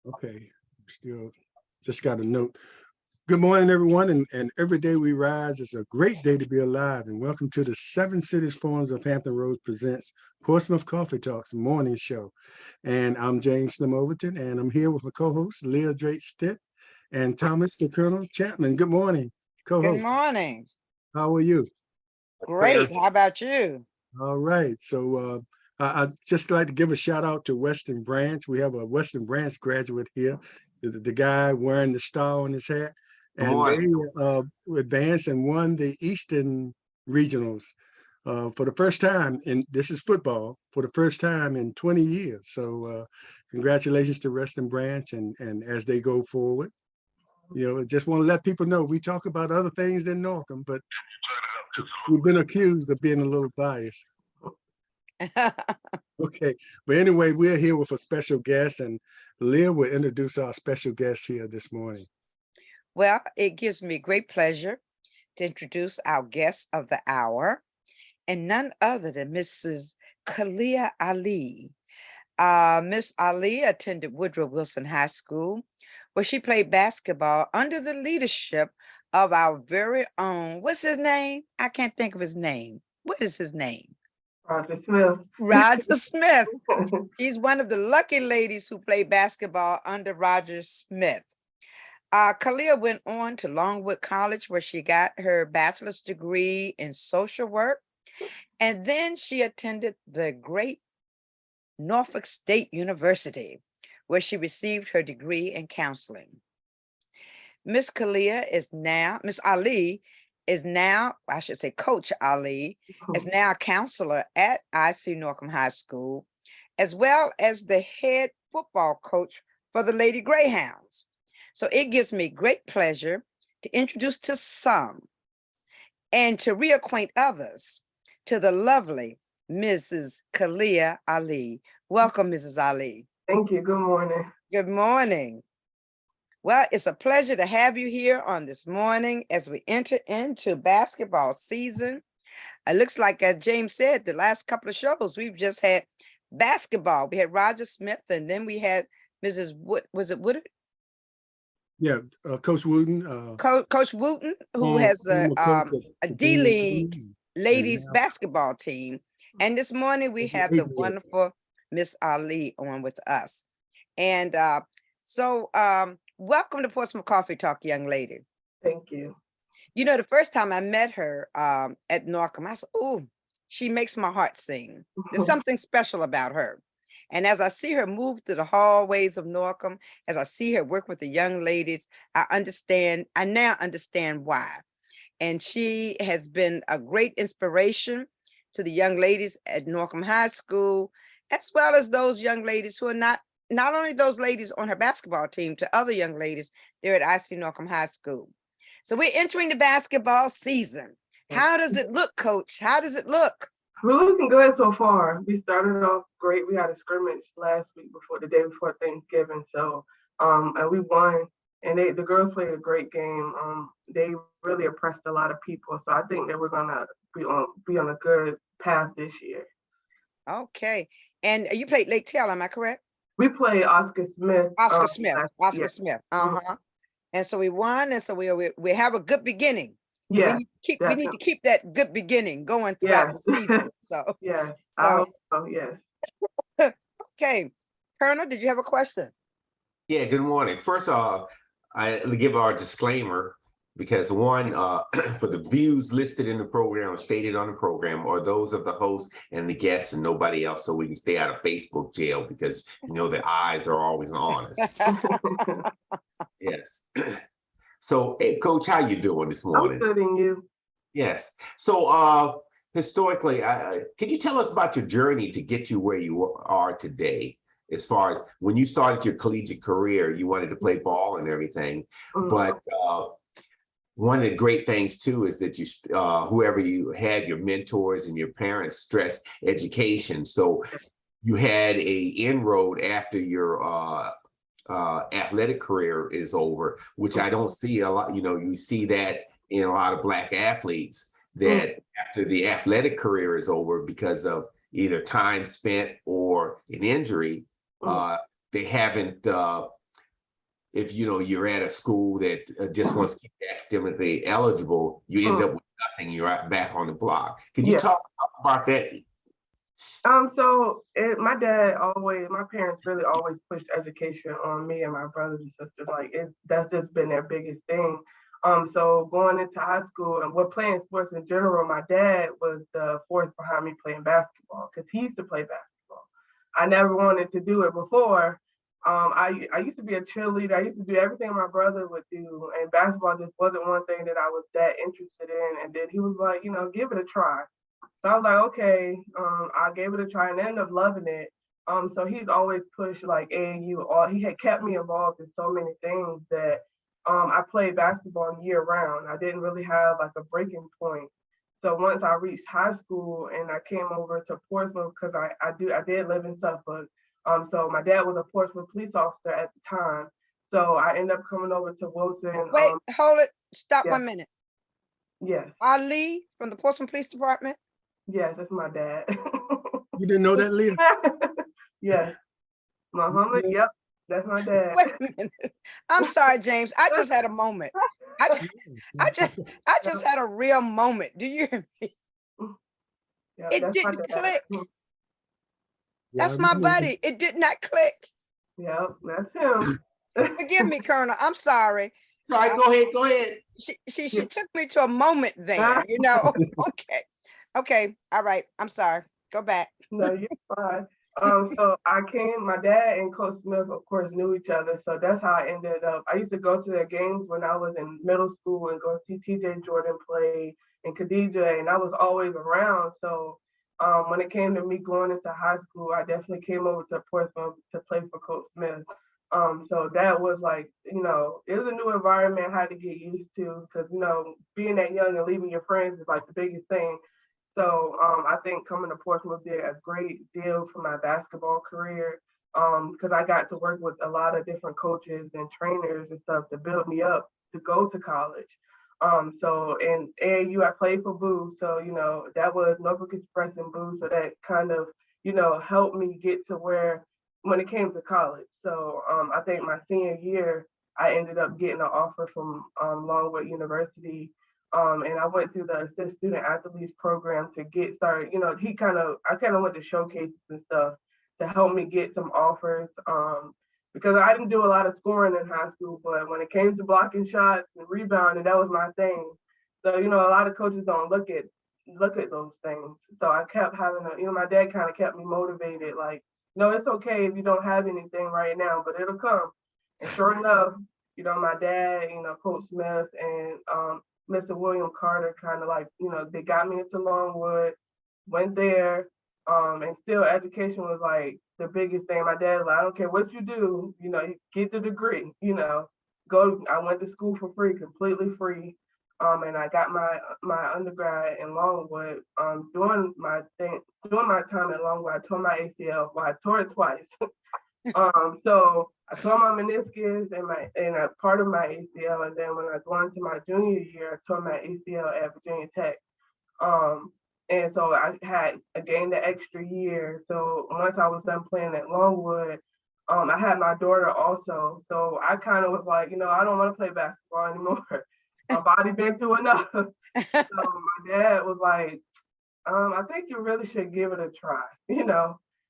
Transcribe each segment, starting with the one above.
Okay, still just got a note. Good morning, everyone, and every day we rise is a great day to be alive. And welcome to the Seven Cities Forums of Hampton Roads presents Portsmouth Coffee Talks morning show. And I'm James Slim Overton, and I'm here with my co-hosts Leah Drake Stitt and Thomas the Colonel Chapman. Good morning, Good co-host. morning. How are you? Great. How about you? All right. So I'd just like to give a shout out to Western Branch. We have a Western Branch graduate here, the guy wearing the star on his hat. And they advanced and won the Eastern Regionals for the first time. And this is football for the first time in 20 years. So congratulations to Western Branch and as they go forward. You know, just want to let people know we talk about other things than Norcom, but we've been accused of being a little biased. Okay, but anyway, we're here with a special guest, and Leah will introduce our special guest here this morning. Well, it gives me great pleasure to introduce our guest of the hour, and none other than Mrs. Khalilah Ali. Miss Ali attended Woodrow Wilson High School, where she played basketball under the leadership of our very own, what's his name? I can't think of his name. What is his name? Roger Smith. Roger Smith. She's one of the lucky ladies who played basketball under Roger Smith. Khalilah went on to Longwood College, where she got her bachelor's degree in social work. And then she attended the great Norfolk State University, where she received her degree in counseling. Miss Ali is now, I should say Coach Ali, is now a counselor at IC Norcom High School, as well as the head football coach for the Lady Greyhounds. So it gives me great pleasure to introduce to some and to reacquaint others to the lovely Mrs. Khalilah Ali. Welcome, Mrs. Ali. Thank you. Good morning. Good morning. Well, it's a pleasure to have you here on this morning as we enter into basketball season. It looks like, as James said, the last couple of shows, we've just had basketball. We had Roger Smith, and then we had Mrs. Wood. Was it Woodard? Yeah, Coach Wooten. Coach Wooten, who has a D-League ladies basketball team. And this morning we have the wonderful Miss Ali on with us. And so welcome to Portsmouth Coffee Talk, young lady. Thank you. You know, the first time I met her at Norcom, I said, oh, she makes my heart sing. There's something special about her. And as I see her move through the hallways of Norcom, as I see her work with the young ladies, I now understand why. And she has been a great inspiration to the young ladies at Norcom High School, as well as those young ladies who are not only those ladies on her basketball team, to other young ladies there at IC Norcom High School. So we're entering the basketball season. How does it look, Coach? How does it look? We're looking good so far. We started off great. We had a scrimmage last week the day before Thanksgiving. So, and we won. And the girls played a great game. They really impressed a lot of people. So I think that we're gonna be on a good path this year. Okay. And you played Lake Taylor, am I correct? We played Oscar Smith. Oscar Smith. And so we won, and so we have a good beginning. Yeah. We need to keep that good beginning going throughout the season. So yes, I hope so, yes. Okay. Colonel, did you have a question? Yeah, good morning. First off, I give our disclaimer because one, for the views listed in the program or stated on the program are those of the host and the guests and nobody else, so we can stay out of Facebook jail because you know the eyes are always on us. Yes. So, hey, Coach, how you doing this morning? I'm good, and you? Yes. So, historically, can you tell us about your journey to get you where you are today? As far as when you started your collegiate career, you wanted to play ball and everything, but one of the great things too is that you, whoever you had, your mentors and your parents stressed education. So you had a inroad after your athletic career is over, which I don't see a lot. You know, you see that in a lot of Black athletes that after the athletic career is over because of either time spent or an injury, They haven't, if you're at a school that just wants to keep you academically eligible, you end up with nothing. You're right back on the block. Can you talk about that? My parents really always pushed education on me and my brothers and sisters. Like that's just been their biggest thing. So going into high school and playing sports in general, my dad was the force behind me playing basketball because he used to play basketball. I never wanted to do it before. I used to be a cheerleader. I used to do everything my brother would do, and basketball just wasn't one thing that I was that interested in. And then he was like, give it a try. So I was like, okay, I gave it a try and ended up loving it. So he's always pushed like AAU. He had kept me involved in so many things that I played basketball year round. I didn't really have like a breaking point. So once I reached high school and I came over to Portsmouth because I did live in Suffolk. So my dad was a Portsmouth police officer at the time. So I ended up coming over to Wilson. Wait, hold it. Stop 1 minute. Yes. Ali from the Portsmouth Police Department? Yes, that's my dad. You didn't know that, Leah? Yes. Muhammad, yep, that's my dad. Wait a minute. I'm sorry, James. I just had a moment. I just had a real moment. Do you hear me? Yep, It that's my didn't dad. click. That's my buddy. It did not click. Yep, that's him. Forgive me, Colonel. I'm sorry. Sorry, go ahead. She took me to a moment there, Okay. All right. I'm sorry. Go back. No, you're fine. So my dad and Coach Smith, of course, knew each other. So that's how I ended up. I used to go to their games when I was in middle school and go see TJ Jordan play and Khadijah, and I was always around. So when it came to me going into high school, I definitely came over to Portsmouth to play for Coach Smith. So that was like, it was a new environment I had to get used to because, being that young and leaving your friends is like the biggest thing. So I think coming to Portsmouth did a great deal for my basketball career because I got to work with a lot of different coaches and trainers and stuff to build me up to go to college. So in AAU, I played for Boo. So, that was Norfolk Express and Boo. So that kind of, helped me get to where when it came to college. So I think my senior year, I ended up getting an offer from Longwood University. And I went through the Assist Student Athletes program to get started. I kind of went to showcases and stuff to help me get some offers. Because I didn't do a lot of scoring in high school, but when it came to blocking shots and rebounding, that was my thing. So, a lot of coaches don't look at those things. So I kept having my dad kind of kept me motivated. Like, no, it's okay if you don't have anything right now, but it'll come. And sure enough, my dad, Coach Smith and Mr. William Carter kind of like, they got me into Longwood, went there, and still education was like the biggest thing. My dad was like, I don't care what you do, get the degree, I went to school for free, completely free. And I got my undergrad in Longwood. During my time at Longwood, I tore my ACL. Well, I tore it twice. So I tore my meniscus and a part of my ACL, and then when I go into my junior year, I tore my ACL at Virginia Tech. And so I gained the extra year. So once I was done playing at Longwood, I had my daughter also. So I kind of was like, I don't want to play basketball anymore. My body been through enough. So my dad was like, I think you really should give it a try,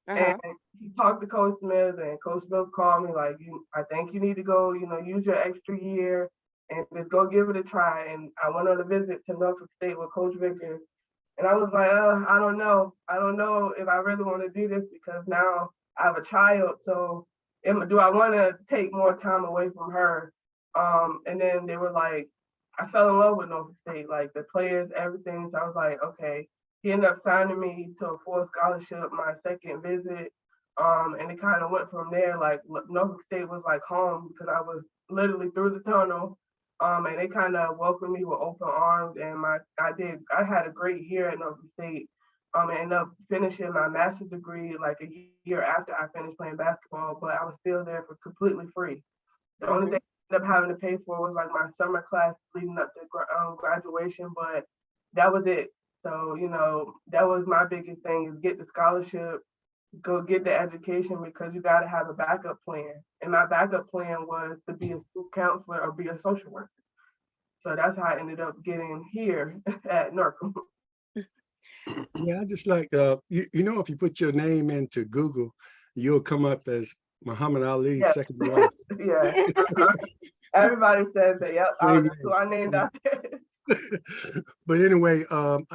And he talked to Coach Smith, and Coach Smith called me like, I think you need to go, use your extra year and just go give it a try. And I went on a visit to Norfolk State with Coach Vickers. And I was like, I don't know. I don't know if I really want to do this because now I have a child. So do I want to take more time away from her? And then they were like, I fell in love with Norfolk State, like the players, everything. So I was like, okay. He ended up signing me to a full scholarship my second visit. And it kind of went from there. Like Norfolk State was like home because I was literally through the tunnel. And they kind of welcomed me with open arms. And I had a great year at Norfolk State. And ended up finishing my master's degree like a year after I finished playing basketball, but I was still there for completely free. The only thing I ended up having to pay for was like my summer class leading up to graduation, but that was it. So, that was my biggest thing is get the scholarship, go get the education because you got to have a backup plan. And my backup plan was to be a school counselor or be a social worker. So that's how I ended up getting here at Norcom. Yeah, I just like you know, if you put your name into Google, you'll come up as Muhammad Ali's Yes. second wife. Yeah. Everybody says that. Yep. Same That's who I named after. But anyway,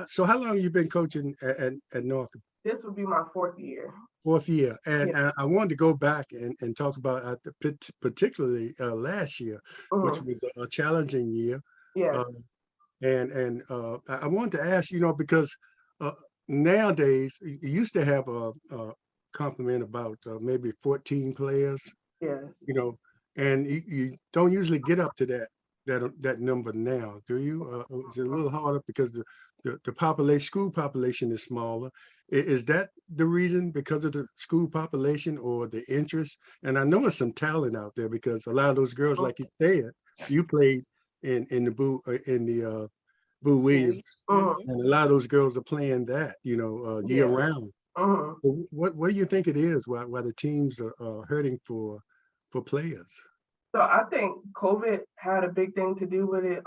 so how long you been coaching at Norcom? This would be my 4th year. 4th year. And Yeah. I wanted to go back and talk about particularly last year, which was a challenging year. Yeah. I wanted to ask, you know, because nowadays you used to have a complement about maybe 14 players, Yeah. you know, and you don't usually get up to that number now, do you? It's a little harder because the population, school population is smaller. Is that the reason, because of the school population or the interest? And I know it's some talent out there, because a lot of those girls, like you said, you played in the Boo Williams, and a lot of those girls are playing that, you know, year round. So what do you think it is why the teams are hurting for players? So I think COVID had a big thing to do with it.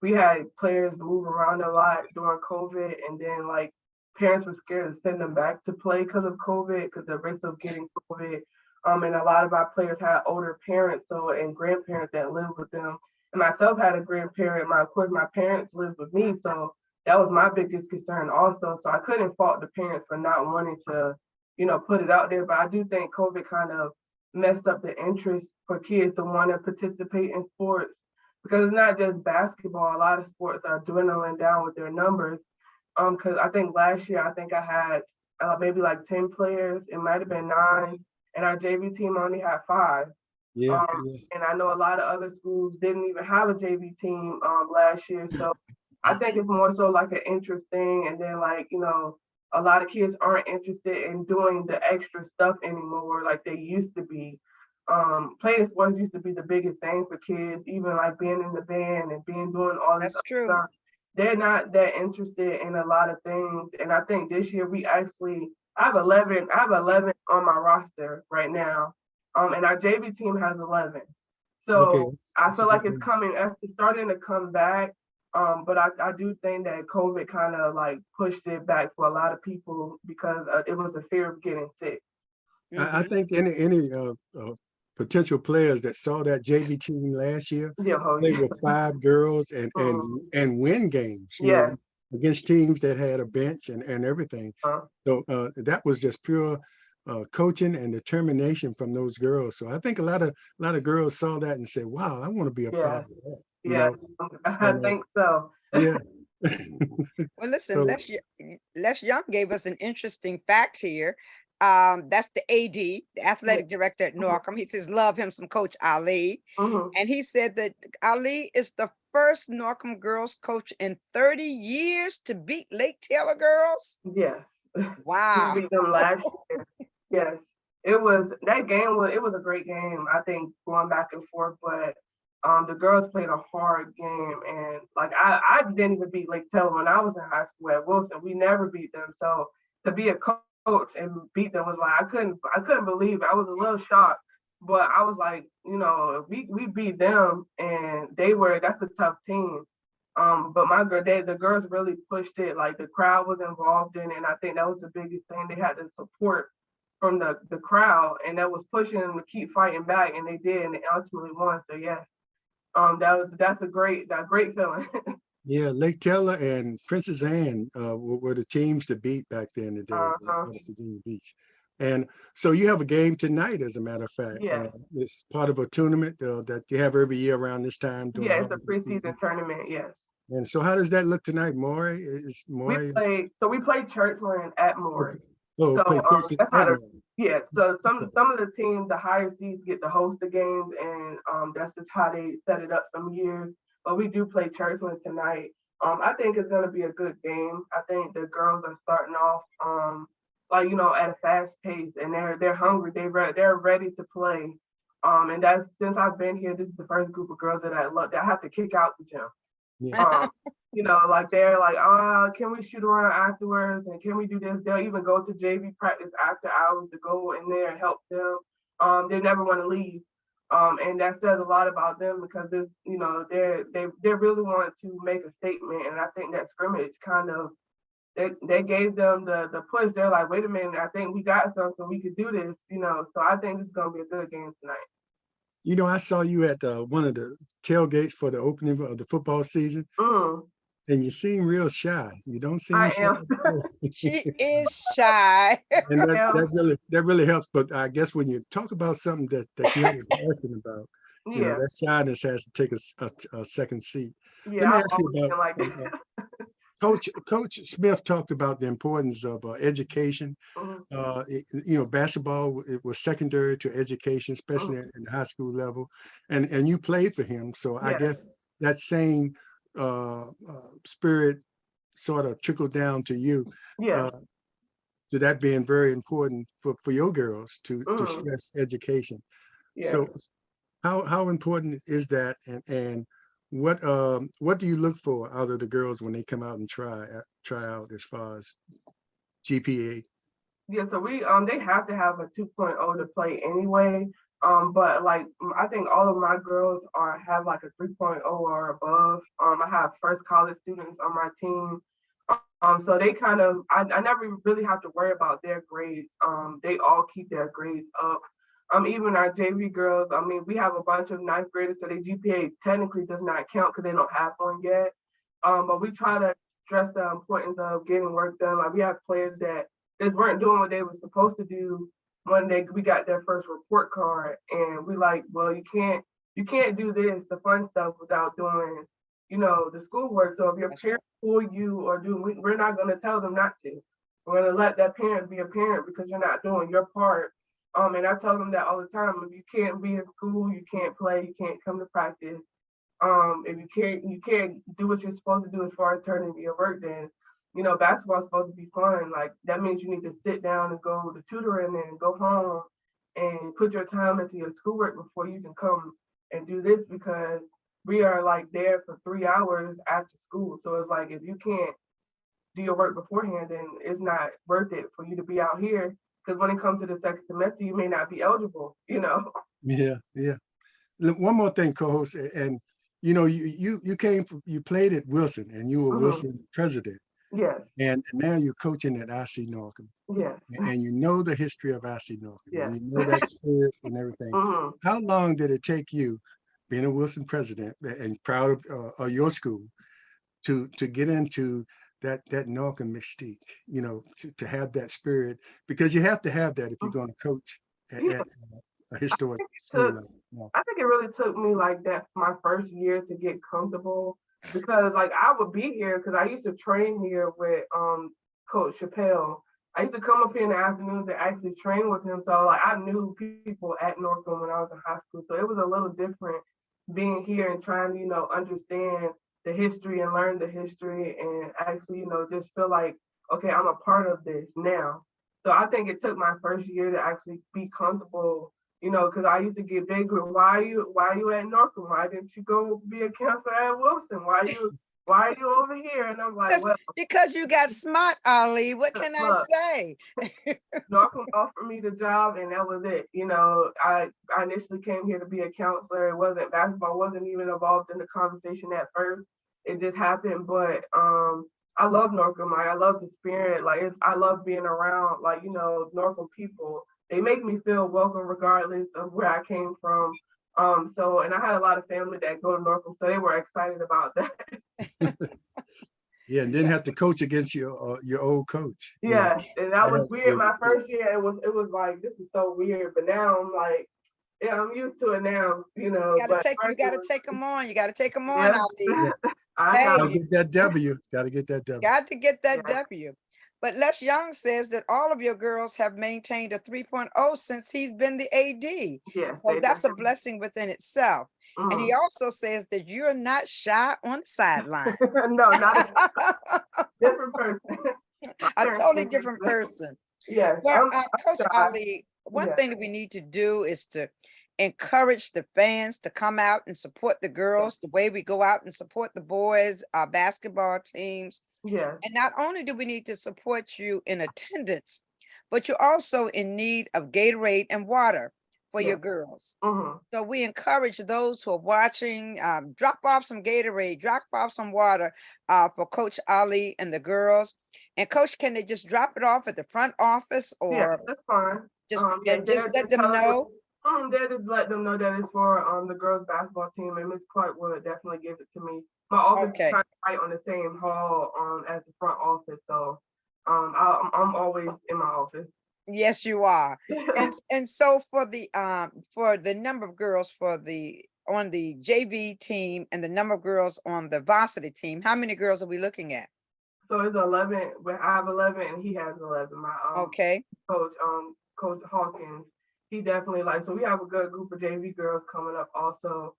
We had players move around a lot during COVID, and then like parents were scared to send them back to play because of COVID, because the risk of getting COVID. And a lot of our players had older parents, and grandparents that lived with them. And myself had a grandparent. Of course, my parents lived with me, so that was my biggest concern also. So I couldn't fault the parents for not wanting to, put it out there. But I do think COVID kind of messed up the interest for kids to want to participate in sports, because it's not just basketball. A lot of sports are dwindling down with their numbers. Because I think last year, I had maybe like 10 players. It might have been 9, and our JV team only had 5. Yeah. And I know a lot of other schools didn't even have a JV team last year. So I think it's more so like an interest thing. And then a lot of kids aren't interested in doing the extra stuff anymore like they used to be. Playing sports used to be the biggest thing for kids, even like being in the band and doing all this other stuff. They're not that interested in a lot of things. And I think this year I have 11 on my roster right now. And our JV team has 11. So I feel like it's starting to come back. But I do think that COVID kind of like pushed it back for a lot of people, because it was the fear of getting sick. I think any potential players that saw that JV team last year, they were 5 girls and win games, you know, against teams that had a bench and everything. So that was just pure coaching and determination from those girls. So I think a lot of girls saw that and said, "Wow, I want to be a part of that." You know? I think so. Yeah. Well, listen, Les Young gave us an interesting fact here. That's the AD, the athletic director at Norcom. He says, love him some Coach Ali. And he said that Ali is the first Norcom girls coach in 30 years to beat Lake Taylor girls. Yes. Wow. We beat them last year. Yes. It was a great game, I think, going back and forth, but the girls played a hard game, and like I didn't even beat Lake Taylor when I was in high school at Wilson. We never beat them. So to be a coach and beat them was like I couldn't believe it. I was a little shocked, but I was like, we beat them, and that's a tough team. But the girls really pushed it. Like the crowd was involved in it, and I think that was the biggest thing. They had the support from the crowd, and that was pushing them to keep fighting back, and they did, and they ultimately won. So yes, that's a great feeling. Yeah, Lake Taylor and Princess Anne were the teams to beat back then in the day at Virginia Beach. And so you have a game tonight, as a matter of fact. Yeah. It's part of a tournament that you have every year around this time. Yeah, it's a preseason tournament, yes. And so how does that look tonight, Maury? We played Churchland at Maury. Oh, so that's how so some of the teams, the higher seeds, get to host the games, and that's just how they set it up some years. But we do play Churchland tonight. I think it's going to be a good game. I think the girls are starting off at a fast pace, and they're hungry. They're ready to play. And that's, since I've been here, this is the first group of girls that I have to kick out the gym. Yeah. Like they're like, can we shoot around afterwards? And can we do this? They'll even go to JV practice after hours to go in there and help them. They never want to leave. And that says a lot about them because it's, they really want to make a statement. And I think that scrimmage kind of, they gave them the push. They're like, wait a minute, I think we got something, we could do this, So I think it's going to be a good game tonight. I saw you at one of the tailgates for the opening of the football season, and you seem real shy. You don't seem I shy. am. She is shy. And that really helps. But I guess when you talk about something that you have a passion about, Yeah. that shyness has to take a second seat. Let Yeah, me I've ask you always been about like that. Coach Smith talked about the importance of education. Basketball, it was secondary to education, especially in the high school level, and you played for him. So I guess that same spirit sort of trickled down to you. Yeah. To that being very important for your girls to stress education. Yeah. So how important is that, and what do you look for out of the girls when they come out and try out as far as GPA? Yeah, so we they have to have a 2.0 to play anyway. But like I think all of my girls have like a 3.0 or above. I have first college students on my team. So they kind of I never really have to worry about their grades. They all keep their grades up. Even our JV girls, we have a bunch of ninth graders, so their GPA technically does not count because they don't have one yet. But we try to stress the importance of getting work done. Like we have players that just weren't doing what they were supposed to do. One day we got their first report card, and we like, well, you can't do this, the fun stuff, without doing, the schoolwork. So if your parents pull you or we're not going to tell them not to. We're going to let that parent be a parent because you're not doing your part. And I tell them that all the time. If you can't be in school, you can't play, you can't come to practice. If you can't do what you're supposed to do as far as turning in your work, then basketball is supposed to be fun. Like that means you need to sit down and go to tutoring and go home and put your time into your schoolwork before you can come and do this, because we are like there for 3 hours after school. So it's like if you can't do your work beforehand, then it's not worth it for you to be out here. Because when it comes to the second semester, you may not be eligible. Yeah. Look, one more thing, co-host, and you played at Wilson, and you were Wilson president. Yes. And now you're coaching at IC Norcom. Yes. And you know the history of IC Norcom. Yes. And you know that spirit and everything. How long did it take you, being a Wilson president and proud of your school, to get into that Norcom mystique, to have that spirit? Because you have to have that if you're going to coach at a historic school. I think it really took me like that my first year to get comfortable, because like I would be here because I used to train here with Coach Chappelle. I used to come up here in the afternoons to actually train with him. So like I knew people at Norcom when I was in high school. So it was a little different being here and trying to, understand the history and learn the history and actually, just feel like, okay, I'm a part of this now. So I think it took my first year to actually be comfortable, because I used to get big with, why are you at Norcom? Why didn't you go be a counselor at Wilson? Why are you over here? And I'm like, well, because you got smart, Ali. What can I say? Norcom offered me the job, and that was it. I initially came here to be a counselor. Basketball wasn't even involved in the conversation at first. It just happened. But I love Norcom. I love the spirit. I love being around, Norcom people. They make me feel welcome regardless of where I came from. And I had a lot of family that go to Norcom, so they were excited about that. Yeah, and didn't have to coach against your old coach. Yeah, and that was weird. My first year, it was like, this is so weird. But now I'm like, yeah, I'm used to it now. You gotta take them on. You gotta take them on, Ali. Gotta get that W. Got to get that W. But Les Young says that all of your girls have maintained a 3.0 since he's been the AD. Yeah, so that's a blessing within itself. And he also says that you're not shy on the sideline. No, not a different person. A totally different person. Yeah. Well, Coach Ali, one thing that we need to do is to encourage the fans to come out and support the girls the way we go out and support the boys, our basketball teams. Yes. And not only do we need to support you in attendance, but you're also in need of Gatorade and water for your girls. So we encourage those who are watching, drop off some Gatorade, drop off some water for Coach Ali and the girls. And Coach, can they just drop it off at the front office, or Yeah, that's fine. just Just let them know? They just let them know that it's for the girls basketball team, and Miss Clark will definitely give it to me. My office is kind of right on the same hall as the front office, so I'm always in my office. Yes, you are. And so for the number of girls on the JV team and the number of girls on the varsity team, how many girls are we looking at? So it's 11. I have 11, and he has 11. My Coach Hawkins, he definitely so we have a good group of JV girls coming up also.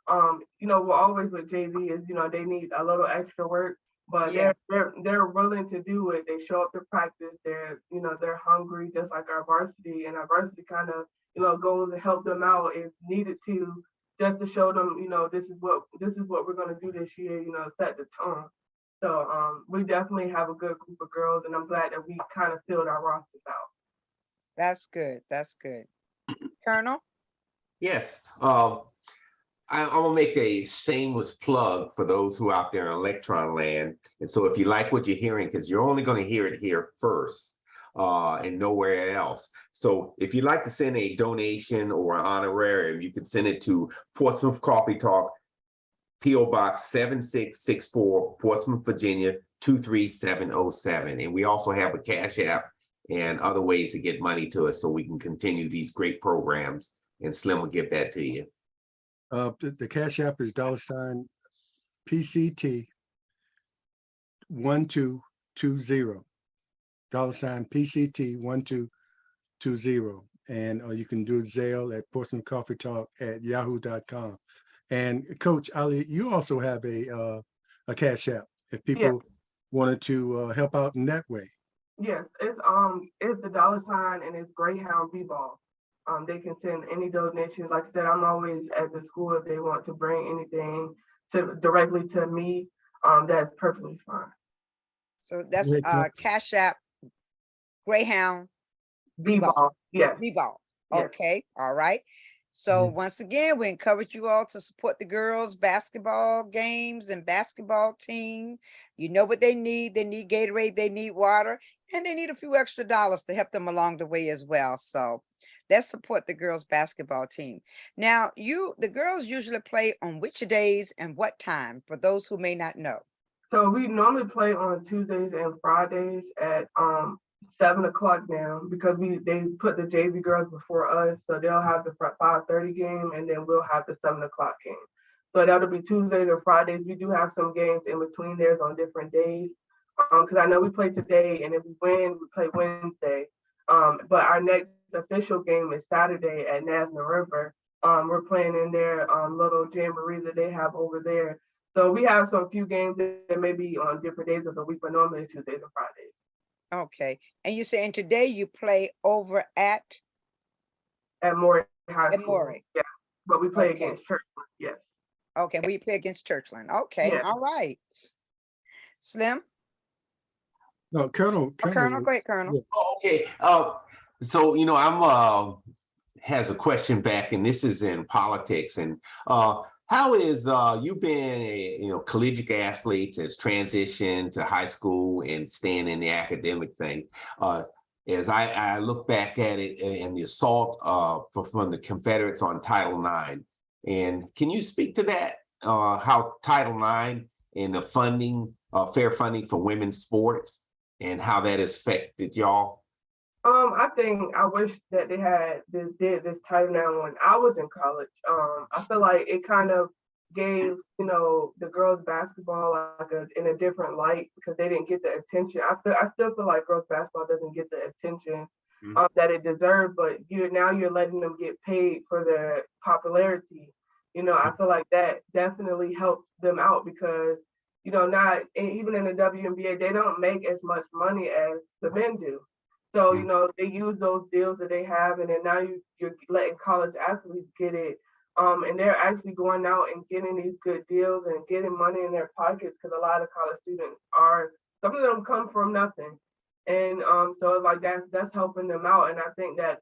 We're always with JV is they need a little extra work, but they're willing to do it. They show up to practice. They're hungry just like our varsity, and our varsity kind of goes to help them out if needed to, just to show them this is what we're going to do this year. Set the tone. So we definitely have a good group of girls, and I'm glad that we kind of filled our rosters out. That's good. That's good. Colonel? Yes. I'm gonna make a shameless plug for those who are out there in Electron land. And so if you like what you're hearing, because you're only going to hear it here first and nowhere else. So if you'd like to send a donation or an honorarium, you can send it to Portsmouth Coffee Talk, P.O. Box 7664, Portsmouth, Virginia 23707. And we also have a Cash App and other ways to get money to us so we can continue these great programs. And Slim will give that to you. The Cash App is $PCT 1220, $PCT 1220, and you can do Zelle at Portsmouth Coffee Talk at yahoo.com. And Coach Ali, you also have a Cash App if people wanted to help out in that way. Yes, it's the $ and it's Greyhound B-ball. They can send any donations. Like I said, I'm always at the school if they want to bring anything directly to me. That's perfectly fine. So that's Cash App, Greyhound B-ball. Yes. B-ball. Okay. All right. So once again, we encourage you all to support the girls' basketball games and basketball team. You know what they need. They need Gatorade, they need water, and they need a few extra dollars to help them along the way as well. So let's support the girls' basketball team. Now, the girls usually play on which days and what time, for those who may not know? So we normally play on Tuesdays and Fridays at 7 o'clock now, because they put the JV girls before us, so they'll have the 5:30 game, and then we'll have the 7 o'clock game. So that'll be Tuesdays or Fridays. We do have some games in between there on different days, because I know we play today, and if we win, we play Wednesday. But our next official game is Saturday at Nasna River. We're playing in their little jamboree that they have over there. So we have some few games that may be on different days of the week, but normally Tuesdays and Fridays. Okay. And you're saying today you play over at Maury High School. Maury. Yeah. But we play against Churchland. Yes. Okay, we play against Churchland. Okay, all right. Slim? No, Colonel. Go ahead, Colonel. Okay. So I'm has a question back, and this is in politics. And how is you been a collegiate athlete has transitioned to high school and staying in the academic thing? As I look back at it and the assault from the Confederates on Title IX, and can you speak to that? How Title IX and the funding, fair funding for women's sports, and how that has affected y'all? I wish that they had did this Title IX when I was in college. I feel like it kind of gave the girls basketball in a different light, because they didn't get the attention. I still feel like girls basketball doesn't get the attention that it deserved, but you're letting them get paid for their popularity. I feel like that definitely helps them out, because not even in the WNBA, they don't make as much money as the men do. So, you know, they use those deals that they have, and then now you're letting college athletes get it. And they're actually going out and getting these good deals and getting money in their pockets, because a lot of college students are, some of them come from nothing. And so it's like that's helping them out. And I think that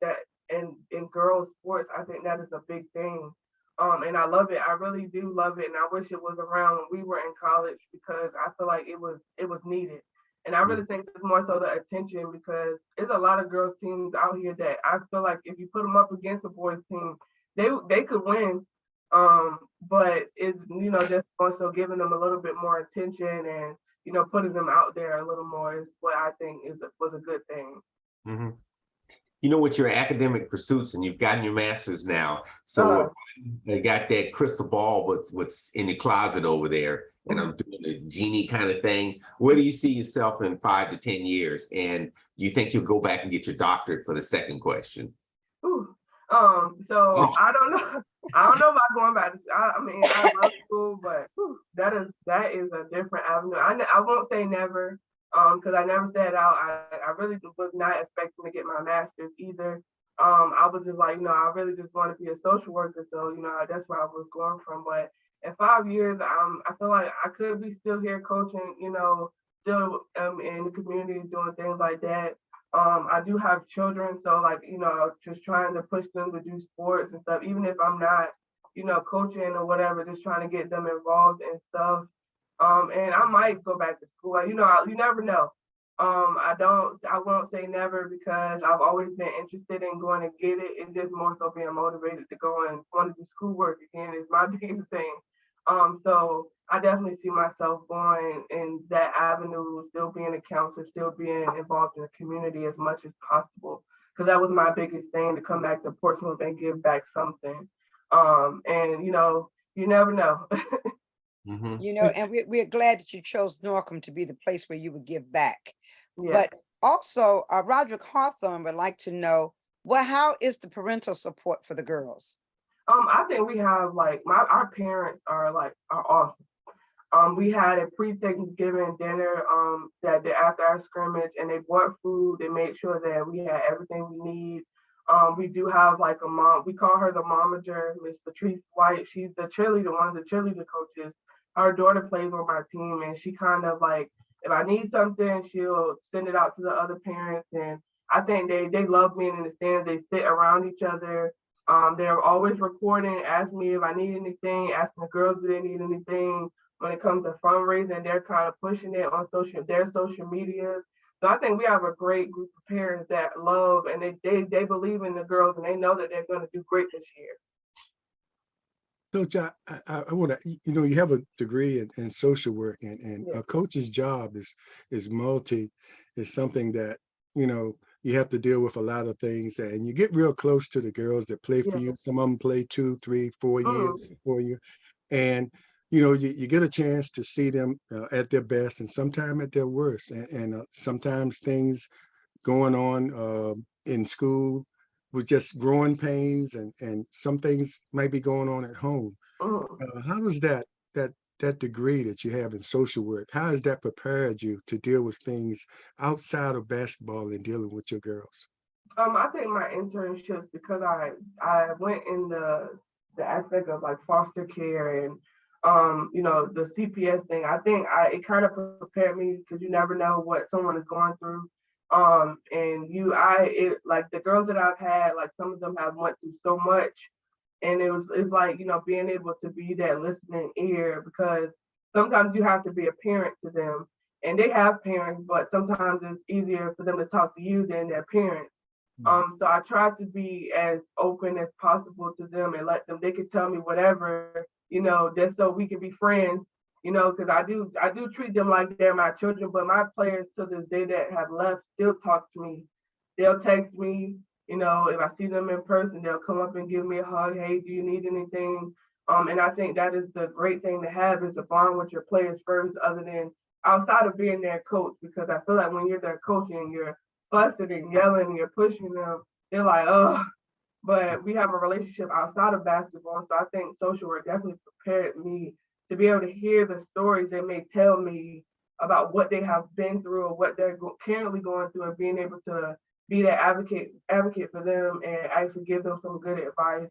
in girls sports, I think that is a big thing. And I love it. I really do love it. And I wish it was around when we were in college, because I feel like it was needed. And I really think it's more so the attention, because there's a lot of girls teams out here that I feel like if you put them up against a boys team, they could win. But it's, you know, just also giving them a little bit more attention, and, you know, putting them out there a little more is what I think was a good thing. Mm-hmm. You know, with your academic pursuits, and you've gotten your master's now, so if I got that crystal ball, what's in the closet over there, and I'm doing the genie kind of thing, where do you see yourself in 5 to 10 years? And do you think you'll go back and get your doctorate, for the second question? Ooh. So I don't know. I don't know about going back. I mean, I love school, but that is a different avenue. I won't say never, because I never said out. I really was not expecting to get my master's either. I was just like, you know, I really just want to be a social worker, so, you know, that's where I was going from. But in 5 years, I feel like I could be still here coaching, you know, still in the community doing things like that. I do have children, so, like, you know, just trying to push them to do sports and stuff, even if I'm not, you know, coaching or whatever, just trying to get them involved in stuff. And I might go back to school. You know, you never know. I won't say never, because I've always been interested in going to get it. It's just more so being motivated to go and want to do schoolwork again is my biggest thing. So I definitely see myself going in that avenue, still being a counselor, still being involved in the community as much as possible. Because that was my biggest thing, to come back to Portsmouth and give back something. And, you know, you never know. You know, and we're glad that you chose Norcom to be the place where you would give back. Yeah. But also, Roderick Hawthorne would like to know, well, how is the parental support for the girls? I think we have, like, our parents are awesome. We had a pre-Thanksgiving dinner that day after our scrimmage, and they bought food. They made sure that we had everything we need. We do have, like, a mom. We call her the momager, Miss Patrice White. She's the cheerleader, one of the cheerleader coaches. Her daughter plays on my team, and she kind of, like, if I need something, she'll send it out to the other parents. And I think they love being in the stands. They sit around each other. They're always recording, ask me if I need anything, asking the girls if they need anything. When it comes to fundraising, they're kind of pushing it on their social media. So I think we have a great group of parents that love, and they believe in the girls, and they know that they're going to do great this year. Coach, I want to, you know, you have a degree in social work, and a coach's job is something that, you know, you have to deal with a lot of things, and you get real close to the girls that play for you. Some of them play 2, 3, 4 years for you. And, you know, you get a chance to see them at their best, and sometimes at their worst. And sometimes things going on in school with just growing pains, and some things might be going on at home. How does that degree that you have in social work, how has that prepared you to deal with things outside of basketball and dealing with your girls? I think my internships, because I went in the aspect of, like, foster care and you know, the CPS thing. I think it kind of prepared me, because you never know what someone is going through. And like, the girls that I've had, like, some of them have went through so much, and it's like, you know, being able to be that listening ear, because sometimes you have to be a parent to them, and they have parents, but sometimes it's easier for them to talk to you than their parents. So I try to be as open as possible to them, and let them, they can tell me whatever, you know, just so we can be friends, you know, because I do treat them like they're my children. But my players to this day that have left still talk to me. They'll text me, you know, if I see them in person, they'll come up and give me a hug. Hey, do you need anything? And I think that is the great thing to have, is a bond with your players first, other than outside of being their coach. Because I feel like when you're their coach and you're fussing and yelling and you're pushing them, they're like, oh. But we have a relationship outside of basketball. So I think social work definitely prepared me to be able to hear the stories they may tell me about what they have been through or what they're currently going through, and being able to be that advocate for them and actually give them some good advice.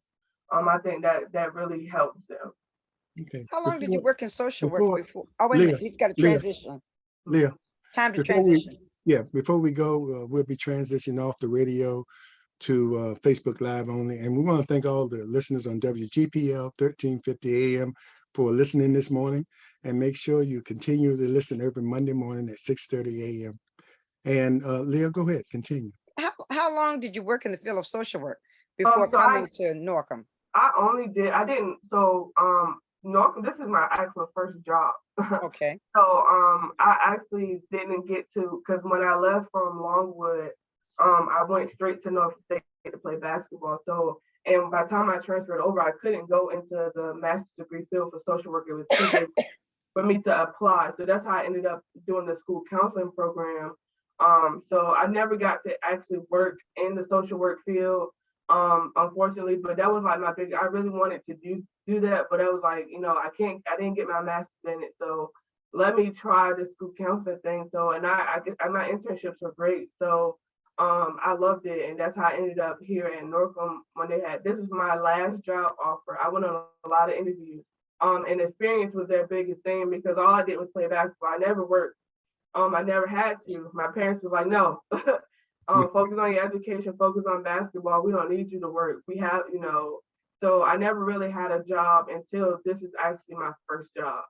I think that really helps them. Okay. How long did you work in social work before- before? Oh, wait a minute. Leah, He's got a Leah. transition. Leah, Time to before transition. before we go, we'll be transitioning off the radio to Facebook Live only. And we want to thank all the listeners on WGPL 1350 AM for listening this morning. And make sure you continue to listen every Monday morning at 6:30 AM. And Leah, go ahead, continue. How long did you work in the field of social work before coming to Norcom? I didn't, so Norcom, this is my actual first job. Okay. So I actually didn't get to, because when I left from Longwood, I went straight to North State to play basketball. So, and by the time I transferred over, I couldn't go into the master's degree field for social work. It was too big for me to apply. So that's how I ended up doing the school counseling program. So I never got to actually work in the social work field, unfortunately, but that was like I really wanted to do that, but I was like, I didn't get my master's in it. So let me try the school counseling thing. So, and my internships were great. So I loved it. And that's how I ended up here at Norcom when this was my last job offer. I went on a lot of interviews. And experience was their biggest thing because all I did was play basketball. I never worked. I never had to. My parents were like, no, focus on your education, focus on basketball. We don't need you to work. We have, so I never really had a job until this is actually my first job.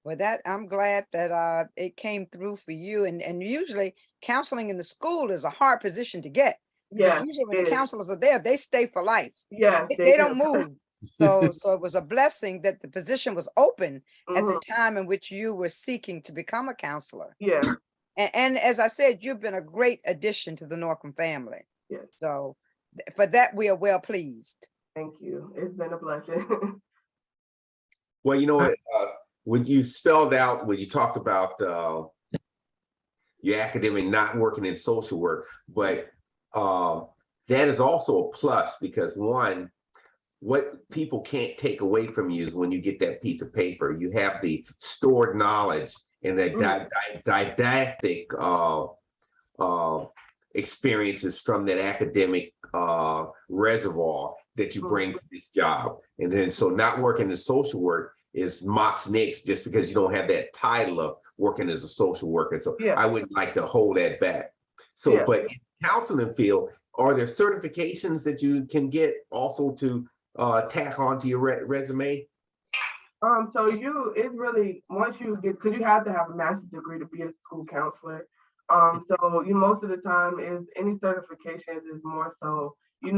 Well, I'm glad that it came through for you. And usually counseling in the school is a hard position to get. Yeah. Usually when the counselors are there, they stay for life. Yeah. They don't move. So it was a blessing that the position was open at the time in which you were seeking to become a counselor. Yeah. And as I said, you've been a great addition to the Norcom family. Yes. So for that, we are well pleased. Thank you. It's been a blessing. Well, you know what, when you spelled out, when you talked about your academic not working in social work, but that is also a plus because one, what people can't take away from you is when you get that piece of paper, you have the stored knowledge and the didactic experiences from that academic reservoir that you bring to this job. And then so not working in social work is Mox Nix just because you don't have that title of working as a social worker. So I wouldn't like to hold that back. So, but in the counseling field, are there certifications that you can get also to tack onto your resume? So it's really, once you get, because you have to have a master's degree to be a school counselor. So most of the time is any certifications is more so, we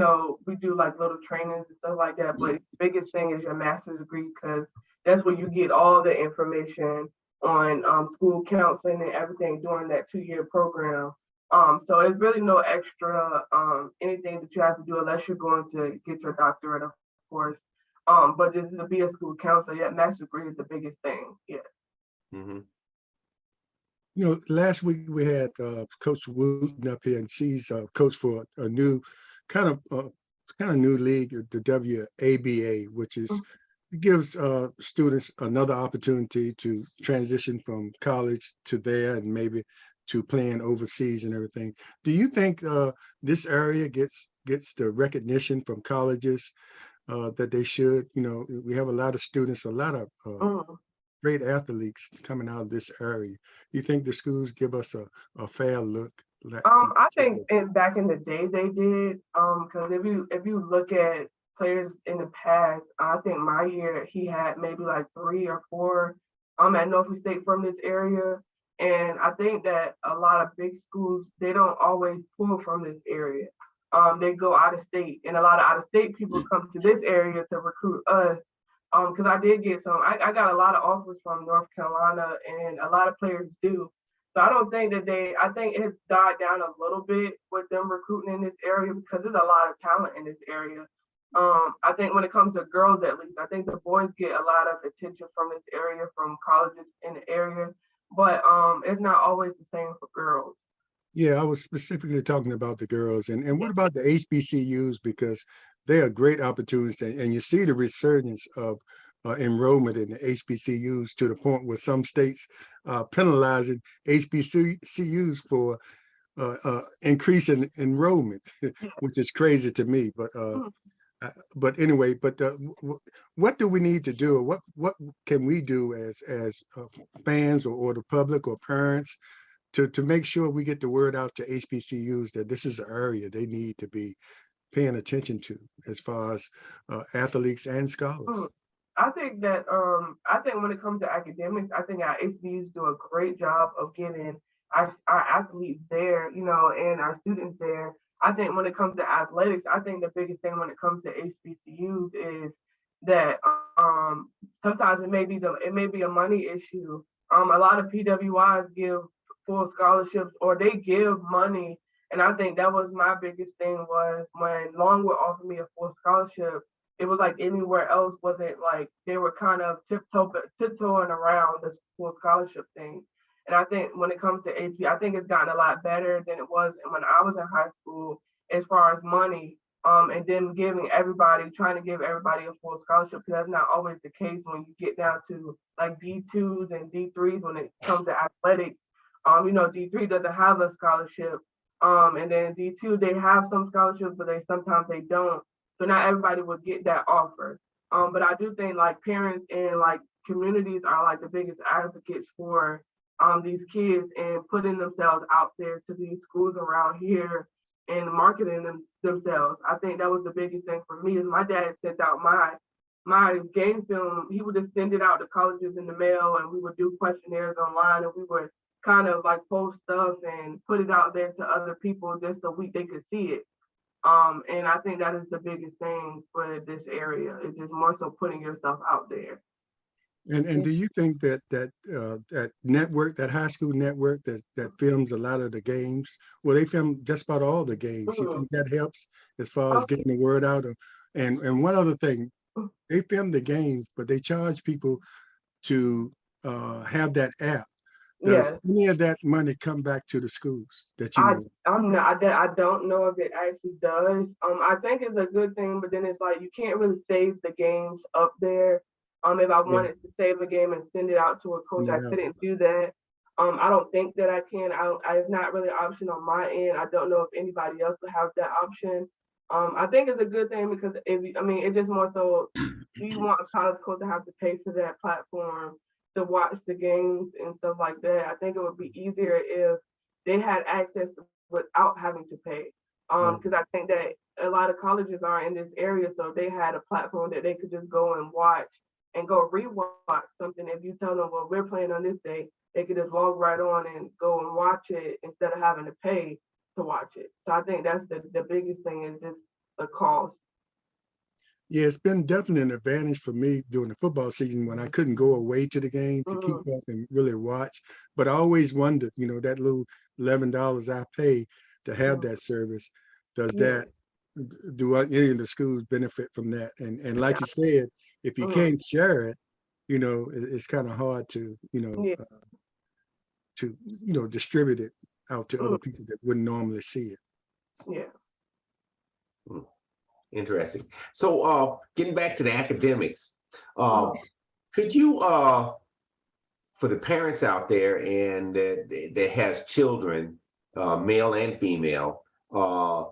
do like little trainings and stuff like that. But the biggest thing is your master's degree because that's where you get all the information on school counseling and everything during that 2-year program. So it's really no extra anything that you have to do unless you're going to get your doctorate, of course. But just to be a school counselor, master's degree is the biggest thing. Yes. Mm-hmm. Last week we had Coach Wooten up here, and she's coach for a new kind of new league, the WABA, which is gives students another opportunity to transition from college to there and maybe to playing overseas and everything. Do you think this area gets the recognition from colleges that they should? We have a lot of students, a lot of great athletes coming out of this area. You think the schools give us a fair look? I think back in the day they did, because if you look at players in the past, I think my year he had maybe like 3 or 4 at Norfolk State from this area. And I think that a lot of big schools, they don't always pull from this area. They go out of state, and a lot of out of state people come to this area to recruit us. Because I did get I got a lot of offers from North Carolina, and a lot of players do. So I don't think that I think it's died down a little bit with them recruiting in this area because there's a lot of talent in this area. I think when it comes to girls, at least, I think the boys get a lot of attention from this area, from colleges in the area, but it's not always the same for girls. Yeah, I was specifically talking about the girls. And what about the HBCUs? Because they are great opportunities, and you see the resurgence of enrollment in the HBCUs to the point where some states penalizing HBCUs for increase in enrollment, which is crazy to me. But anyway, what do we need to do? What can we do as fans or the public or parents to make sure we get the word out to HBCUs that this is an area they need to be paying attention to as far as athletes and scholars? I think that I think when it comes to academics, I think our HBCUs do a great job of getting our athletes there, and our students there. I think when it comes to athletics, I think the biggest thing when it comes to HBCUs is that sometimes it may be a money issue. A lot of PWIs give full scholarships or they give money, and I think that was my biggest thing was when Longwood offered me a full scholarship. It was like anywhere else wasn't like they were kind of tiptoeing around this full scholarship thing. And I think when it comes to HB, I think it's gotten a lot better than it was when I was in high school as far as money. And then trying to give everybody a full scholarship, because that's not always the case when you get down to like D2s and D3s when it comes to athletics. D3 doesn't have a scholarship. And then D2, they have some scholarships, but sometimes they don't. So not everybody would get that offer. But I do think like parents and like communities are like the biggest advocates for these kids and putting themselves out there to these schools around here and marketing themselves. I think that was the biggest thing for me is my dad sent out my game film. He would just send it out to colleges in the mail, and we would do questionnaires online, and we would kind of like post stuff and put it out there to other people just so they could see it. And I think that is the biggest thing for this area. It's just more so putting yourself out there. And do you think that network, that high school network that films a lot of the games, well, they film just about all the games. You think that helps as far as getting the word out? And one other thing, they film the games, but they charge people to have that app. Does any of that money come back to the schools that you know? I don't know if it actually does. I think it's a good thing, but then it's like you can't really save the games up there. If I wanted to save a game and send it out to a coach, I couldn't do that. I don't think that I can. It's not really an option on my end. I don't know if anybody else will have that option. I think it's a good thing because it's just more so you want a college coach to have to pay for that platform to watch the games and stuff like that. I think it would be easier if they had access without having to pay. Because I think that a lot of colleges are in this area, so they had a platform that they could just go and watch and go rewatch something. If you tell them, well, we're playing on this day, they could just log right on and go and watch it instead of having to pay to watch it. So I think that's the biggest thing is just the cost. Yeah, it's been definitely an advantage for me during the football season when I couldn't go away to the game to keep up and really watch. But I always wondered, that little $11 I pay to have that service, do any of the schools benefit from that? And like you said, if you can't share it, it's kind of hard to, distribute it out to other people that wouldn't normally see it. Yeah. Interesting. So getting back to the academics, could you, for the parents out there and that has children, male and female, talk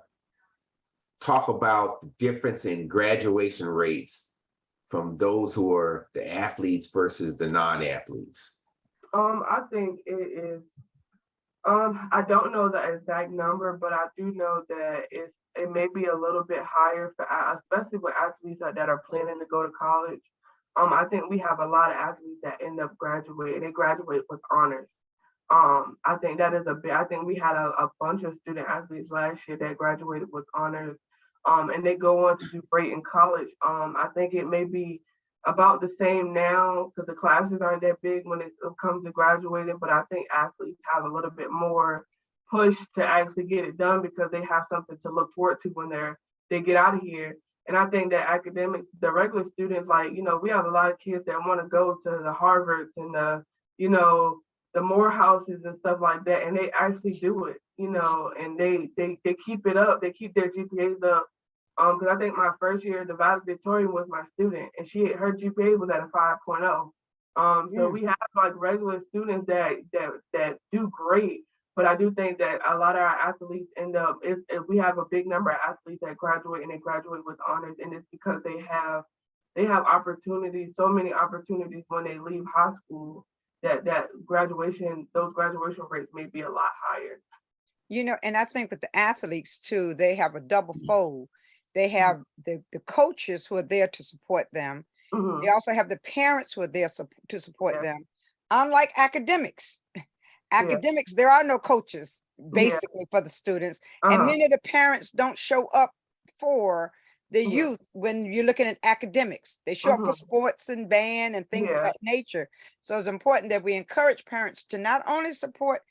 about the difference in graduation rates from those who are the athletes versus the non-athletes? I think it is. I don't know the exact number, but I do know that it may be a little bit higher for especially with athletes that are planning to go to college. I think we have a lot of athletes that end up graduating. They graduate with honors. I think that is I think we had a bunch of student athletes last year that graduated with honors. And they go on to do great in college. I think it may be about the same now because the classes aren't that big when it comes to graduating, but I think athletes have a little bit more push to actually get it done because they have something to look forward to when they get out of here. And I think that academics, the regular students, we have a lot of kids that want to go to the Harvards and the Morehouses and stuff like that, and they actually do it, and they keep it up, they keep their GPAs up. Because I think my first year, the valedictorian was my student, and her GPA was at a 5.0. So we have like regular students that do great, But I do think that a lot of our athletes end up, if we have a big number of athletes that graduate and they graduate with honors, and it's because they have opportunities, so many opportunities when they leave high school that those graduation rates may be a lot higher. You know, and I think with the athletes too, they have a double fold. They have the coaches who are there to support them. Hmm. They also have the parents who are there to support Yeah. them. Unlike academics, Yeah. there are no coaches Yeah. basically for the students. And Uh-huh. many of the parents don't show up for the Yeah. youth when you're looking at academics. They show up for Mhm. sports and band and things of Yeah. that nature. So it's important that we encourage parents to not only support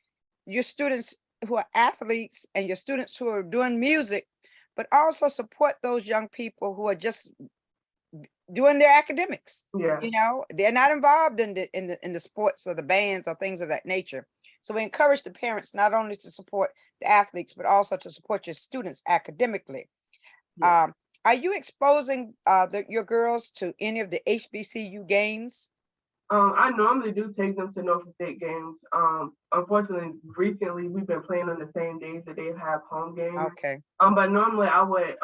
your students who are athletes and your students who are doing music, but also support those young people who are just doing their academics. Yeah. You know, they're not involved in the sports or the bands or things of that nature. So we encourage the parents not only to support the athletes, but also to support your students academically. Yeah. Are you exposing your girls to any of the HBCU games? I normally do take them to Norfolk State games. Unfortunately, recently we've been playing on the same days that they have home games. Okay. But normally I would,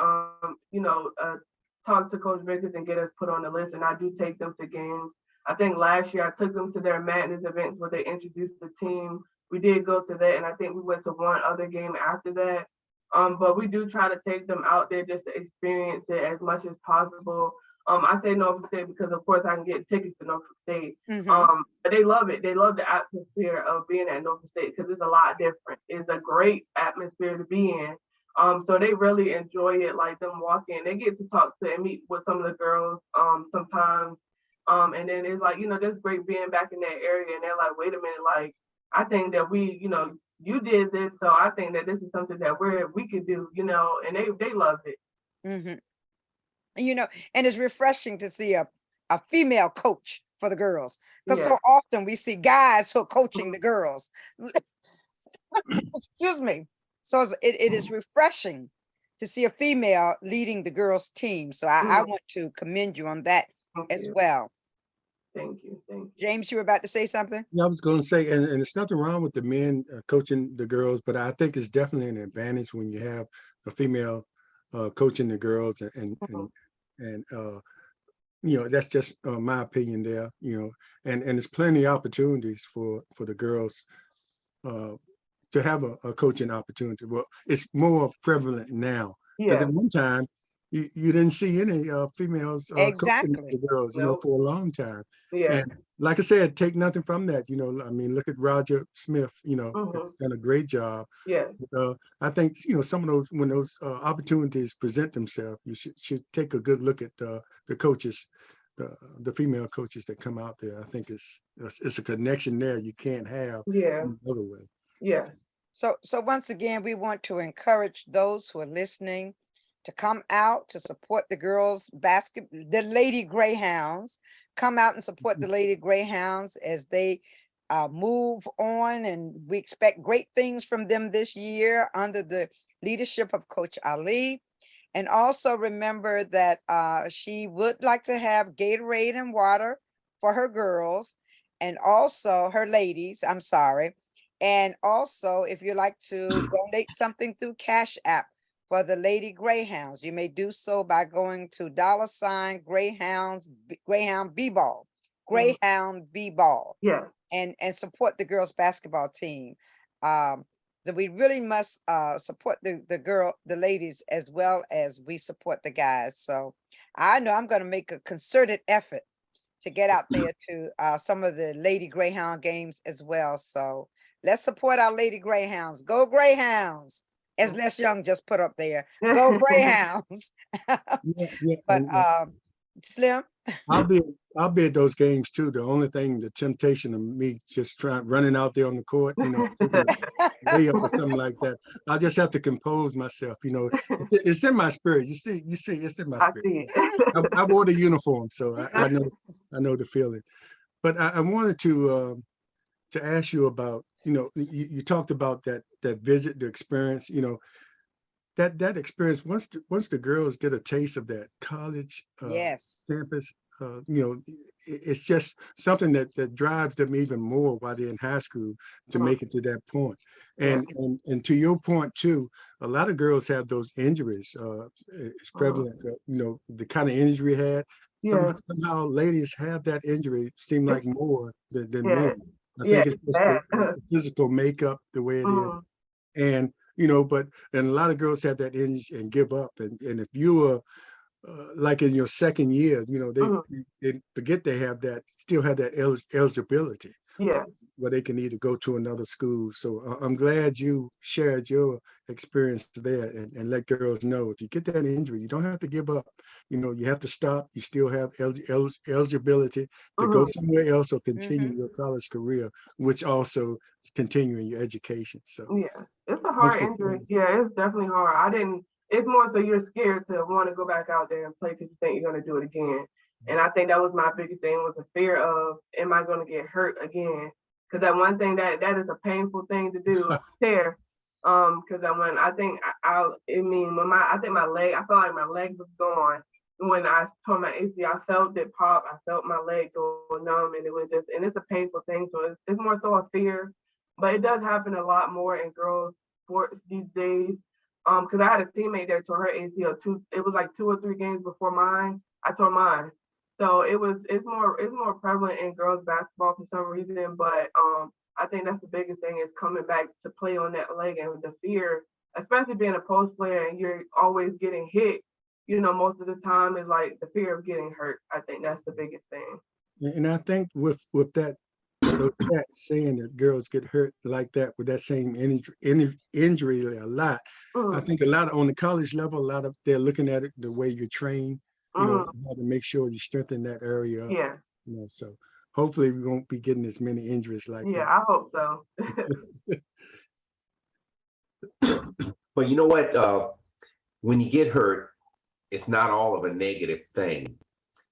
talk to Coach Vickers and get us put on the list, and I do take them to games. I think last year I took them to their Madness events where they introduced the team. We did go to that, and I think we went to one other game after that. But we do try to take them out there just to experience it as much as possible. I say Norfolk State because, of course, I can get tickets to Norfolk State. But they love it. They love the atmosphere of being at Norfolk State because it's a lot different. It's a great atmosphere to be in. So they really enjoy it. Like them walking, they get to talk to and meet with some of the girls sometimes. And then it's like, just great being back in that area. And they're like, wait a minute, like I think that you did this, so I think that this is something that we could do, and they love it. hmm You know, and it's refreshing to see a female coach for the girls because Yeah. so often we see guys who are coaching the girls. Excuse me. So it is refreshing to see a female leading the girls' team. So I Mhm. want to commend you on that Thank as you. well. Thank you. Thank you. James, you were about to say something? Yeah, I was going to say, and it's nothing wrong with the men coaching the girls, but I think it's definitely an advantage when you have a female coaching the girls, and that's just my opinion there. And there's plenty of opportunities for the girls to have a coaching opportunity. Well, it's more prevalent now because Yeah. at one time you didn't see any females coaching Exactly. the girls, Nope. for a long time. Yeah. And like I said, take nothing from that. I mean, look at Roger Smith. Mhm. Has done a great job. Yeah. I think some of those when those opportunities present themselves, you should take a good look at the coaches, the female coaches that come out there. I think it's a connection there you can't have Yeah. any other way. Yeah. So once again, we want to encourage those who are listening to come out to support the girls the Lady Greyhounds. Come out and support the Lady Greyhounds as they move on, and we expect great things from them this year under the leadership of Coach Ali. And also remember that she would like to have Gatorade and water for her girls and also her ladies. I'm sorry. And also, if you'd like to donate something through Cash App for the Lady Greyhounds, you may do so by going to $Greyhound B-Ball, Greyhound B-Ball, Yeah. and support the girls basketball team. That we really must support the ladies as well as we support the guys. So I know I'm going to make a concerted effort to get out there to some of the Lady Greyhound games as well. So let's support our Lady Greyhounds. Go Greyhounds, as Les Young just put up there. Go Greyhounds. Yeah, But Slim, I'll be at those games too. The only thing, the temptation of me just running out there on the court, taking a layup or something like that. I just have to compose myself. It's in my spirit. You see, it's in my I spirit. see it. I wore the uniform, so I know the feeling. But I wanted to ask you about, you talked about that visit, the experience, that experience once the girls get a taste of that college yes. campus, it's just something that drives them even more while they're in high school to make it to that point. And to your point too, a lot of girls have those injuries. It's prevalent, the kind of injury had. Somehow ladies have that injury seem like more than men. I think it's just the physical makeup, the way it is. And, and a lot of girls have that injury and give up. And if you are like in your second year, they forget they still have that eligibility. Where they can either go to another school. So I'm glad you shared your experience there and let girls know if you get that injury, you don't have to give up. You have to stop. You still have eligibility to go somewhere else or continue your college career, which also is continuing your education. So it's a hard injury. It's definitely hard. It's more so you're scared to want to go back out there and play because you think you're going to do it again. And I think that was my biggest thing, was the fear of, am I going to get hurt again? Because that one thing that is a painful thing to do, tear. Because I think my leg, I felt like my leg was gone when I tore my ACL. I felt it pop. I felt my leg go numb, and it's a painful thing. So it's more so a fear, but it does happen a lot more in girls sports these days. Because I had a teammate that tore her ACL it was like 2 or 3 games before mine. I tore mine. So it's more prevalent in girls basketball for some reason, but I think that's the biggest thing, is coming back to play on that leg, and the fear, especially being a post player and you're always getting hit, most of the time, is like the fear of getting hurt. I think that's the biggest thing. And I think with that, those stats saying that girls get hurt like that with that same injury a lot. I think a lot on the college level, they're looking at it the way you train. How to make sure you strengthen that area up. So hopefully we won't be getting as many injuries like that. I hope so. But you know what? When you get hurt, it's not all of a negative thing,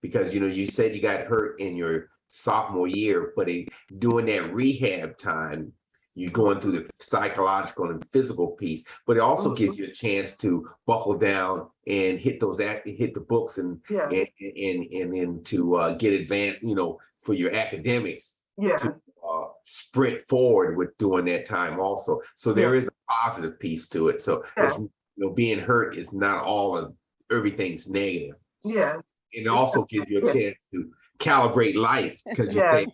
because you said you got hurt in your sophomore year, but during that rehab time, you're going through the psychological and physical piece, but it also gives you a chance to buckle down and hit the books and then to get advanced, for your academics, to sprint forward with during that time also. So there is a positive piece to it. So it's, being hurt is not all of everything's negative. It also gives you a chance to calibrate life, because you say,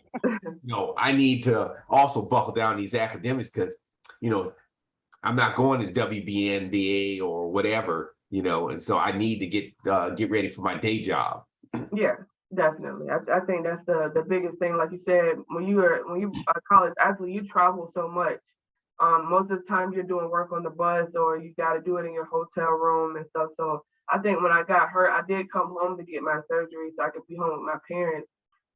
I need to also buckle down these academics, because, I'm not going to WBNBA or whatever, and so I need to get ready for my day job. Yeah, definitely. I think that's the biggest thing. Like you said, when you are a college athlete, you travel so much. Most of the time you're doing work on the bus, or you got to do it in your hotel room and stuff. So I think when I got hurt, I did come home to get my surgery so I could be home with my parents.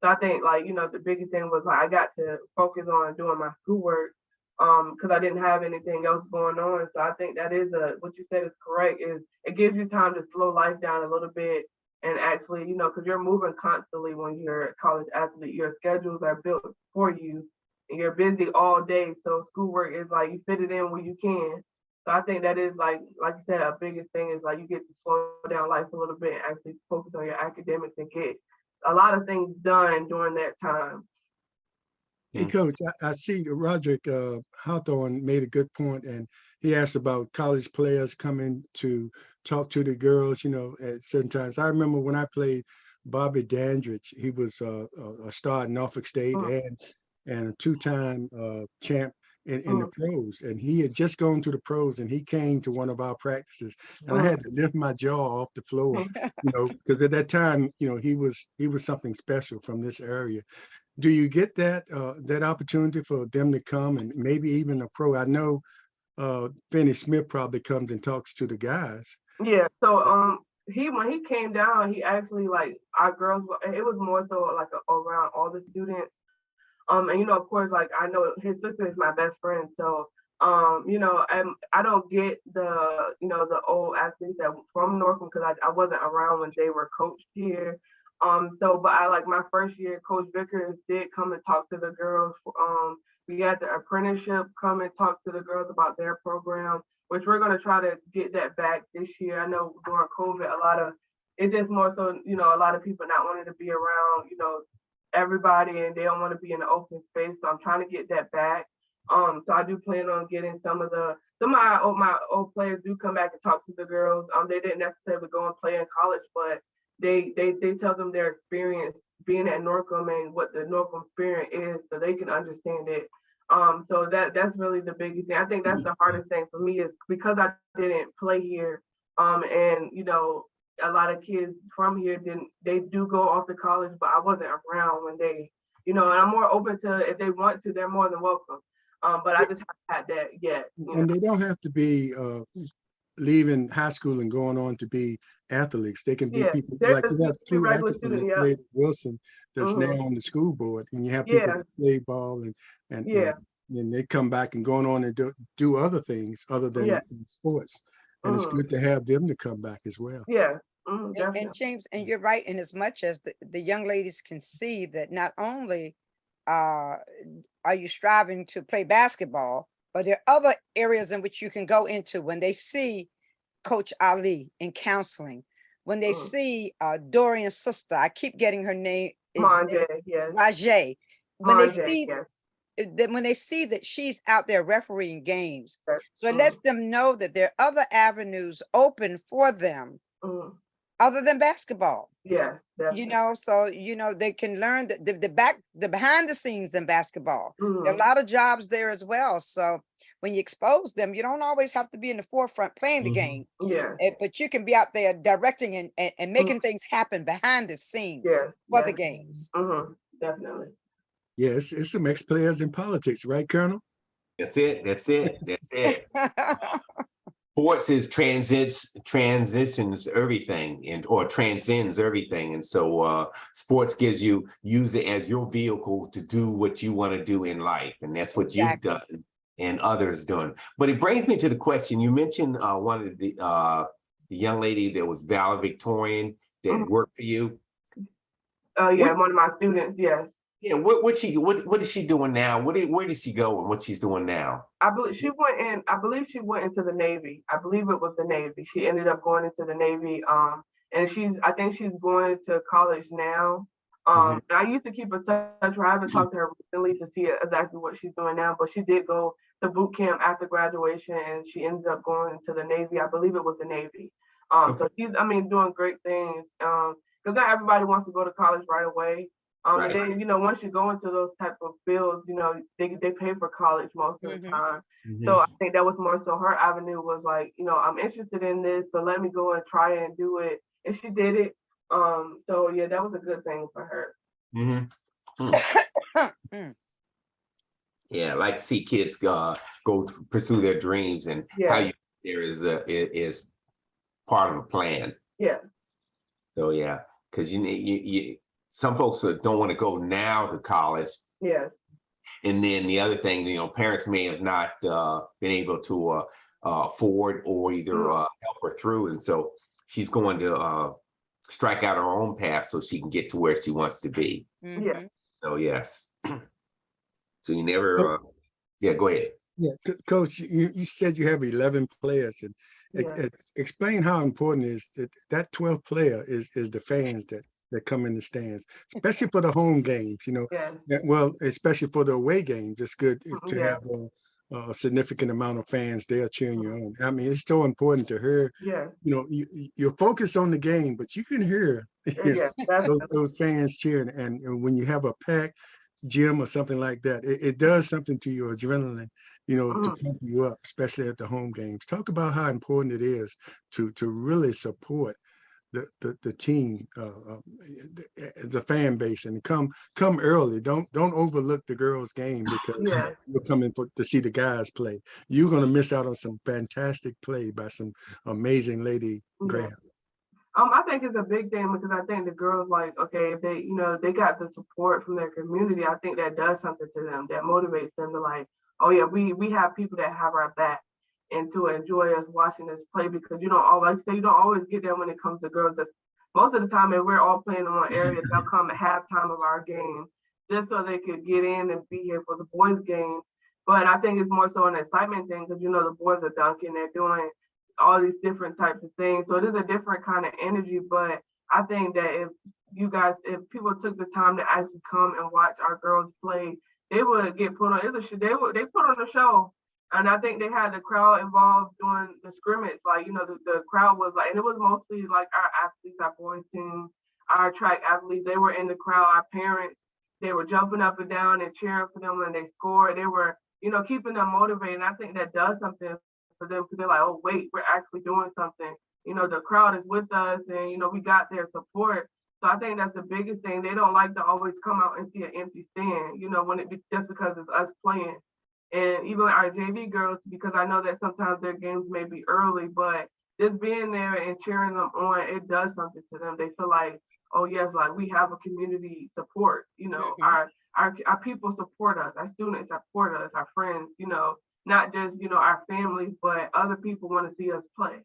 So I think, the biggest thing was I got to focus on doing my schoolwork, because I didn't have anything else going on. So I think that is what you said is correct. Is it gives you time to slow life down a little bit, and actually, because you're moving constantly when you're a college athlete. Your schedules are built for you, and you're busy all day. So schoolwork is like you fit it in when you can. So I think that is like you said, a biggest thing is you get to slow down life a little bit and actually focus on your academics and get a lot of things done during that time. Hey, Coach, I see Roderick Hawthorne made a good point, and he asked about college players coming to talk to the girls, at certain times. I remember when I played Bobby Dandridge, he was a star at Norfolk State and a 2-time champ in the pros, and he had just gone to the pros, and he came to one of our practices, and I had to lift my jaw off the floor, because at that time, he was something special from this area. Do you get that opportunity for them to come and maybe even a pro? I know Finney Smith probably comes and talks to the guys. Yeah. So when he came down, he actually our girls. It was more so around all the students. And of course, I know his sister is my best friend, so I don't get the old athletes that from Norcom, because I wasn't around when they were coached here. But I my first year, Coach Vickers did come and talk to the girls. We had the apprenticeship come and talk to the girls about their program, which we're going to try to get that back this year. I know during COVID, a lot of it's just more so, you know, a lot of people not wanting to be around, you know, everybody, and they don't want to be in the open space. So I'm trying to get that back. So I do plan on getting some of my old players do come back and talk to the girls. They didn't necessarily go and play in college, but they tell them their experience being at Norcom and what the Norcom experience is, so they can understand it. So that's really the biggest thing. I think that's the hardest thing for me, is because I didn't play here. And you know, a lot of kids from here they do go off to college, but I wasn't around when they, you know, and I'm more open to, if they want to, they're more than welcome. But I just haven't had that yet. And they don't have to be leaving high school and going on to be athletes. They can be people like you have two athletes that played at Wilson that's now on the school board, and you have people that play ball and they come back and going on and do other things other than sports. And it's good to have them to come back as well. Yeah. And James, and you're right, in as much as the young ladies can see that not only are you striving to play basketball, but there are other areas in which you can go into when they see Coach Ali in counseling, when they see Dorian's sister. I keep getting her name. Rajay. When they see that she's out there refereeing games, so it lets them know that there are other avenues open for them other than basketball. Yeah, you know, so you know they can learn the behind the scenes in basketball. There are a lot of jobs there as well. So when you expose them, you don't always have to be in the forefront playing the game. But you can be out there directing and making things happen behind the scenes for the games. Definitely. Yes, it's some ex-players in politics, right, Colonel? That's it. Sports is transitions everything, or transcends everything, and so sports use it as your vehicle to do what you want to do in life, and that's what you've done and others done. But it brings me to the question you mentioned. One of the young lady that was valedictorian that worked for you. One of my students. Yes. Yeah, what is she doing now? Where did she go and what she's doing now? I believe she went into the Navy. I believe it was the Navy. She ended up going into the Navy. And I think she's going to college now. I used to keep in touch. I haven't talked to her recently to see exactly what she's doing now, but she did go to boot camp after graduation, and she ended up going to the Navy. I believe it was the Navy. So she's, doing great things. Because not everybody wants to go to college right away. And then, once you go into those type of fields, they pay for college most of the time. So I think that was more so her avenue was like, I'm interested in this, so let me go and try and do it. And she did it. So yeah, that was a good thing for her. Yeah, I like to see kids go pursue their dreams, and how you there is part of a plan. Yeah. So yeah, because you some folks don't want to go now to college. Yeah. And then the other thing, parents may have not been able to afford or either help her through, and so she's going to strike out her own path so she can get to where she wants to be. Yeah. So yes. So you never. Go ahead. Yeah, Coach, you said you have 11 players, and explain how important it is that 12th player is the fans that come in the stands, especially for the home games, well, especially for the away games. It's good to have a significant amount of fans there cheering you on. I mean, it's so important to hear, you're focused on the game, but you can hear those fans cheering. And when you have a packed gym or something like that, it does something to your adrenaline, to pump you up, especially at the home games. Talk about how important it is to really support the team, the fan base, and come early. Don't overlook the girls' game because you're coming to see the guys play. You're going to miss out on some fantastic play by some amazing lady Greyhounds. I think it's a big thing because I think the girls, like, okay, if they, they got the support from their community, I think that does something to them, that motivates them to like, oh yeah, we have people that have our back and to enjoy us watching us play, because you don't always get there when it comes to girls. Most of the time, if we're all playing in one area, they'll come at halftime of our game just so they could get in and be here for the boys' game. But I think it's more so an excitement thing because the boys are dunking, they're doing all these different types of things. So it is a different kind of energy, but I think that if people took the time to actually come and watch our girls play, they would get put on. They put on a show, and I think they had the crowd involved during the scrimmage. Like, the crowd was like, and it was mostly like our athletes, our boys team, our track athletes. They were in the crowd. Our parents, they were jumping up and down and cheering for them when they scored. They were, keeping them motivated. And I think that does something for them, because they're like, oh wait, we're actually doing something. The crowd is with us, and we got their support. So I think that's the biggest thing. They don't like to always come out and see an empty stand, when just because it's us playing. And even our JV girls, because I know that sometimes their games may be early, but just being there and cheering them on, it does something to them. They feel like, oh yes, like we have a community support. Our people support us, our students support us, our friends. Not just our families, but other people want to see us play.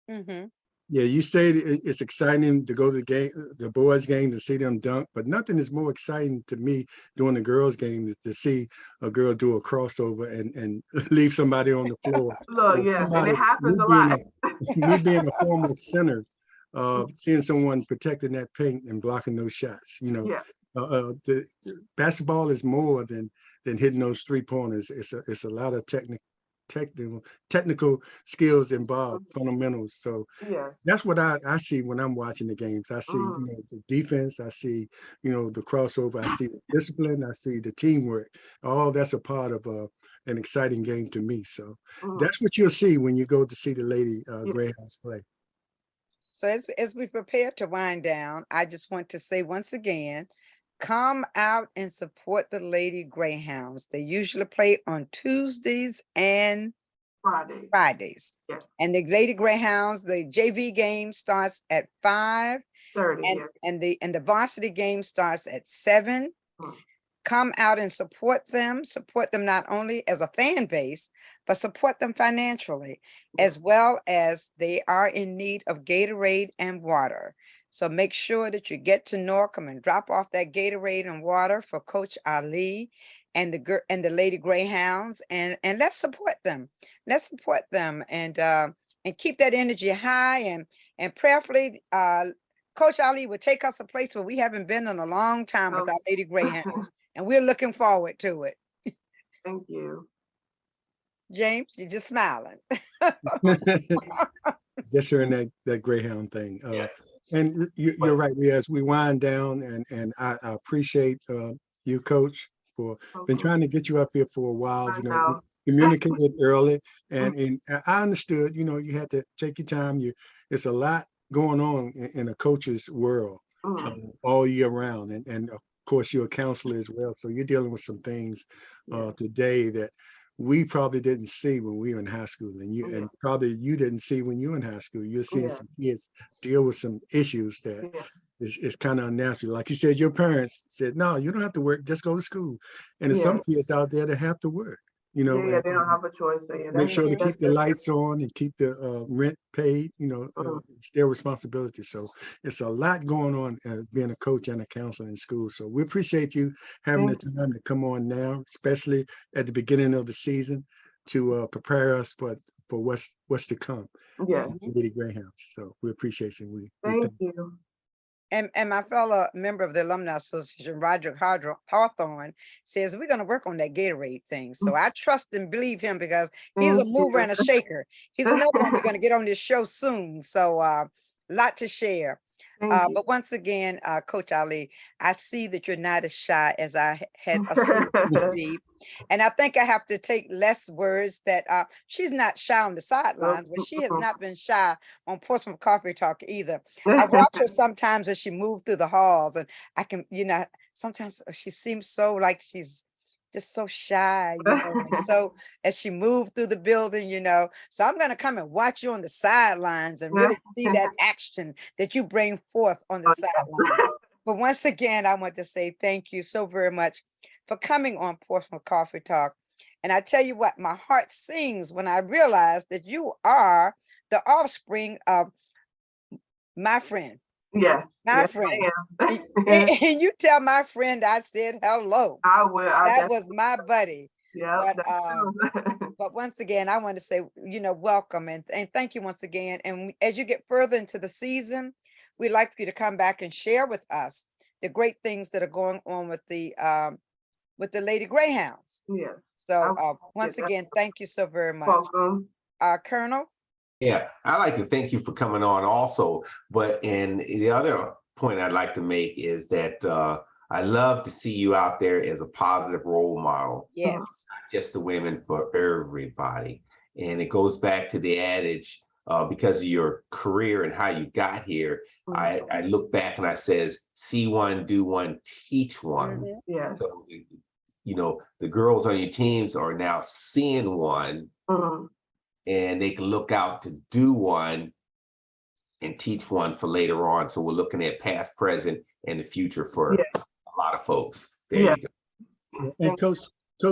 Mm-hmm. Yeah, you say it's exciting to go to the game, the boys' game, to see them dunk, but nothing is more exciting to me during the girls' game to see a girl do a crossover and leave somebody on the floor. Look, yes, and it happens a lot. Me being a former center, seeing someone protecting that paint and blocking those shots. Yeah. The basketball is more than hitting those 3-pointers. It's a lot of technical skills involved, fundamentals. So Yeah. that's what I see when I'm watching the games. I see the defense, I see the crossover, I see the discipline, I see the teamwork. All that's a part of an exciting game to me. So that's what you'll see when you go to see the Lady Greyhounds play. So as we prepare to wind down, I just want to say once again, come out and support the Lady Greyhounds. They usually play on Tuesdays and Fridays. Yes. And the Lady Greyhounds, the JV game starts at 5:30. and the varsity game starts at 7. Come out and support them not only as a fan base, but support them financially, as well as they are in need of Gatorade and water. So make sure that you get to Norcom and drop off that Gatorade and water for Coach Ali and the Lady Greyhounds, and let's support them. Let's support them and keep that energy high, and prayerfully Coach Ali will take us a place where we haven't been in a long time with our Lady Greyhounds, and we're looking forward to it. Thank you. James, you're just smiling. Just hearing that Greyhound thing. And you're right. As we wind down, and I appreciate you, Coach, for been trying to get you up here for a while. Communicated early, and I understood. You had to take your time. It's a lot going on in a coach's world all year round, and of course you're a counselor as well. So you're dealing with some things today that we probably didn't see when we were in high school, and probably you didn't see when you were in high school. You're seeing some kids deal with some issues that is kind of unnatural. Like you said, your parents said, no, you don't have to work, just go to school. And there's some kids out there that have to work, they don't have a choice. Make sure to keep the lights on and keep the rent paid, it's their responsibility. So it's a lot going on being a coach and a counselor in school. So we appreciate you having the time to come on now, especially at the beginning of the season, to prepare us for what's to come. Lady Greyhounds. So we appreciate you. Thank you. And my fellow member of the Alumni Association, Roger Hawthorne, says we're going to work on that Gatorade thing. So I trust and believe him, because he's a mover and a shaker. He's another one we're going to get on this show soon. So a lot to share. But once again, Coach Ali, I see that you're not as shy as I had assumed you would be. And I think I have to take less words that she's not shy on the sidelines, but she has not been shy on Portsmouth Coffee Talk either. I watch her sometimes as she moves through the halls, and I can, sometimes she seems so like she's just so shy, and so as she moved through the building, so I'm going to come and watch you on the sidelines and really see that action that you bring forth on the sideline. But once again, I want to say thank you so very much for coming on Portsmouth Coffee Talk. And I tell you what, my heart sings when I realize that you are the offspring of my friend. My friend. And you tell my friend I said hello. I will. That was my buddy. Yeah, But once again, I want to say, welcome and thank you once again. And as you get further into the season, we'd like for you to come back and share with us the great things that are going on with the Lady Greyhounds. Yes. So once again, thank you so very much. Welcome. Colonel? Yeah, I'd like to thank you for coming on also. But the other point I'd like to make is that I love to see you out there as a positive role model. Yes. Not just the women, for everybody. And it goes back to the adage, because of your career and how you got here, I look back and I says, see one, do one, teach one. Yeah. So, the girls on your teams are now seeing one, and they can look out to do one and teach one for later on. So we're looking at past, present, and the future for a lot of folks. There you go. And Coach,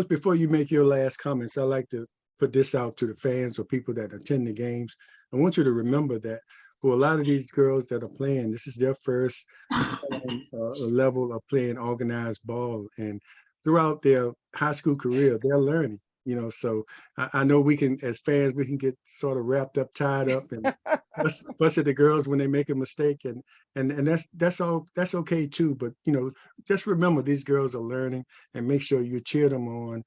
before you make your last comments, I'd like to put this out to the fans or people that attend the games. I want you to remember that for a lot of these girls that are playing, this is their first level of playing organized ball. And throughout their high school career, they're learning. So I know we can, as fans, we can get sort of wrapped up, tied up, and fuss at the girls when they make a mistake, and that's okay too. But just remember these girls are learning, and make sure you cheer them on,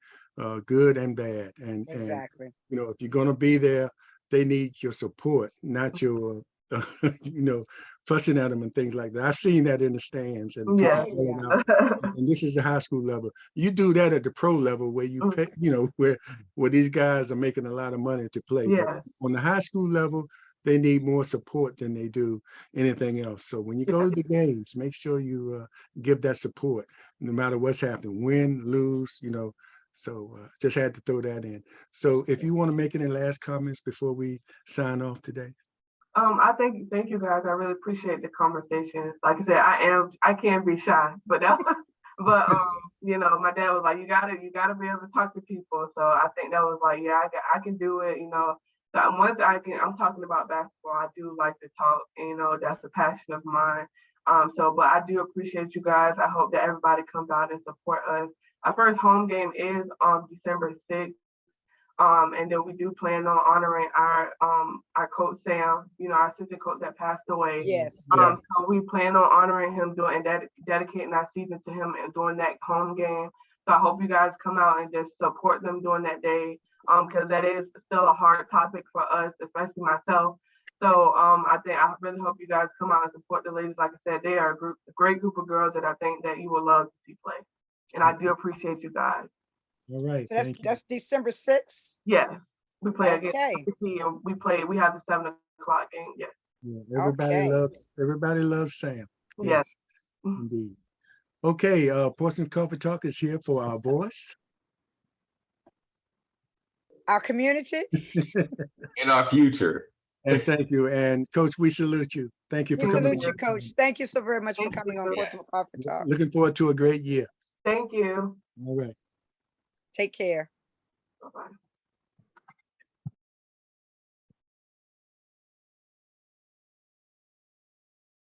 good and bad. And exactly. And if you're gonna be there, they need your support, not your fussing at them and things like that. I've seen that in the stands, and and this is the high school level. You do that at the pro level where you pay, where these guys are making a lot of money to play. But on the high school level, they need more support than they do anything else. So when you go to the games, make sure you give that support, no matter what's happening, win, lose, So just had to throw that in. So if you want to make any last comments before we sign off today. Thank you guys. I really appreciate the conversation. Like I said, I can be shy, but my dad was like, you gotta be able to talk to people. So I think that was like, yeah, I can do it. So once I'm talking about basketball, I do like to talk. That's a passion of mine. But I do appreciate you guys. I hope that everybody comes out and support us. Our first home game is on December 6th. And then we do plan on honoring our coach Sam, our assistant coach that passed away. Yes. So we plan on honoring him and dedicating our season to him and doing that home game. So I hope you guys come out and just support them during that day, because that is still a hard topic for us, especially myself. So I really hope you guys come out and support the ladies. Like I said, they are a great group of girls that I think that you will love to see play. And I do appreciate you guys. All right. So that's December 6th? Yes. We play again. Okay. We have the 7 o'clock game. Yes. Yeah, everybody loves Sam. Yes. Indeed. Okay, Portsmouth Coffee Talk is here for our voice. Our community. In our future. And thank you. And Coach, we salute you. Thank you for coming. Salute you, Coach. Thank you so very much for coming on Portsmouth Coffee Talk. Looking forward to a great year. Thank you. All right. Take care. Bye-bye.